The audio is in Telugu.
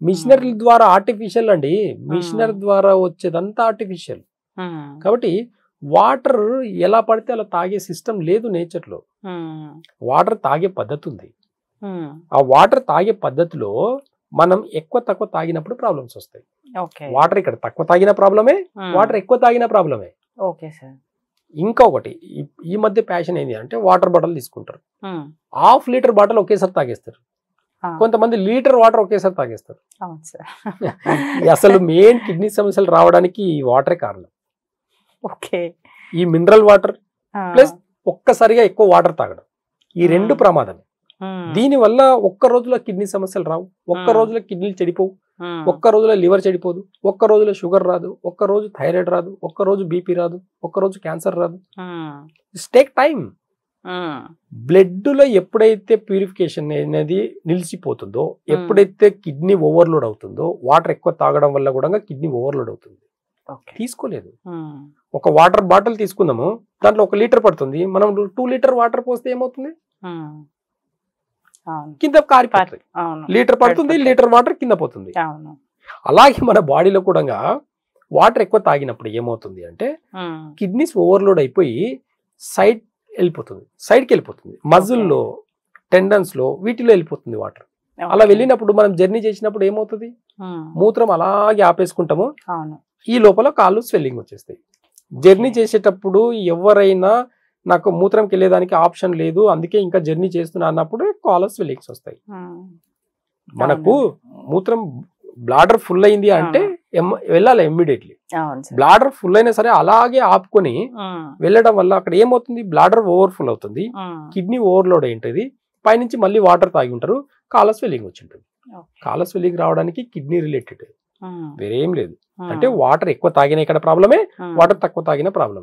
మిషనరీ ద్వారా ఆర్టిఫిషియల్ అండి, మిషనరీ ద్వారా వచ్చేదంతా ఆర్టిఫిషియల్. కాబట్టి వాటర్ ఎలా పడితే అలా తాగే సిస్టమ్ లేదు నేచర్ లో. వాటర్ తాగే పద్ధతి ఉంది. ఆ వాటర్ తాగే పద్ధతిలో మనం ఎక్కువ తక్కువ తాగినప్పుడు ప్రాబ్లమ్స్ వస్తాయి. వాటర్ ఇక్కడ తక్కువ తాగిన ప్రాబ్లమే, వాటర్ ఎక్కువ తాగిన ప్రాబ్లమే. ఇంకొకటి ఈ మధ్య ప్యాషన్ ఏంటి అంటే వాటర్ బాటిల్ తీసుకుంటారు, ½ లీటర్ బాటిల్ ఒకేసారి తాగేస్తారు. కొంతమంది లీటర్ వాటర్ ఒకేసారి తాగేస్తారు. అసలు మెయిన్ కిడ్నీ సమస్యలు రావడానికి ఈ వాటరే కారణం. ఈ మినరల్ వాటర్ ప్లస్ ఒక్కసారిగా ఎక్కువ వాటర్ తాగడం, ఈ రెండు ప్రమాదమే. దీని వల్ల ఒక్క రోజులో కిడ్నీ సమస్యలు రావు, ఒక్క రోజులో కిడ్నీలు చెడిపోవు, ఒక్క రోజులో లివర్ చెడిపోదు, ఒక్క రోజులో షుగర్ రాదు, ఒక్క రోజు థైరాయిడ్ రాదు, ఒక్క రోజు బీపీ రాదు, ఒక్క రోజు క్యాన్సర్ రాదు. It's take time. బ్లడ్ లో ఎప్పుడైతే ప్యూరిఫికేషన్ అనేది నిలిచిపోతుందో, ఎప్పుడైతే కిడ్నీ ఓవర్లోడ్ అవుతుందో, వాటర్ ఎక్కువ తాగడం వల్ల కూడా కిడ్నీ ఓవర్లోడ్ అవుతుంది. తీసుకోలేదు. ఒక వాటర్ బాటిల్ తీసుకుందాము, దాంట్లో 1 లీటర్ పడుతుంది, మనం 2 లీటర్ వాటర్ పోస్తే ఏమవుతుంది, కింద కారిపోతుంది. లీటర్ పడుతుంది, లీటర్ వాటర్ కింద పోతుంది. అలాగే మన బాడీలో కూడా వాటర్ ఎక్కువ తాగినప్పుడు ఏమవుతుంది అంటే కిడ్నీస్ ఓవర్లోడ్ అయిపోయి సైడ్కి వెళ్ళిపోతుంది, మజిల్లో, టెండన్స్ లో, వీటిలో వెళ్ళిపోతుంది వాటర్. అలా వెళ్ళినప్పుడు మనం జర్నీ చేసినప్పుడు ఏమవుతుంది, మూత్రం అలాగే ఆపేసుకుంటాము, ఈ లోపల కాళ్ళు స్వెల్లింగ్ వచ్చేస్తాయి. జర్నీ చేసేటప్పుడు ఎవరైనా నాకు మూత్రంకి వెళ్ళేదానికి ఆప్షన్ లేదు, అందుకే ఇంకా జర్నీ చేస్తున్నా అన్నప్పుడు కాళ్ళు స్వెల్లింగ్స్ వస్తాయి. మనకు మూత్రం బ్లాడర్ ఫుల్ అయింది అంటే వెళ్ళాలి ఇమ్మీడియట్లీ. బ్లాడర్ ఫుల్ అయినా సరే అలాగే ఆపుకొని వెళ్ళడం వల్ల అక్కడ ఏమవుతుంది, బ్లాడర్ ఓవర్ఫుల్ అవుతుంది, కిడ్నీ ఓవర్లోడ్ అయింటది, పైనుంచి మళ్ళీ వాటర్ తాగి ఉంటారు, కాళ్ళ స్వెల్లింగ్ వచ్చి ఉంటుంది. కాళ్ళ స్వెల్లింగ్ రావడానికి కిడ్నీ రిలేటెడ్, వేరేం లేదు. అంటే వాటర్ ఎక్కువ తాగిన ఇక్కడ ప్రాబ్లమే, వాటర్ తక్కువ తాగిన ప్రాబ్లం.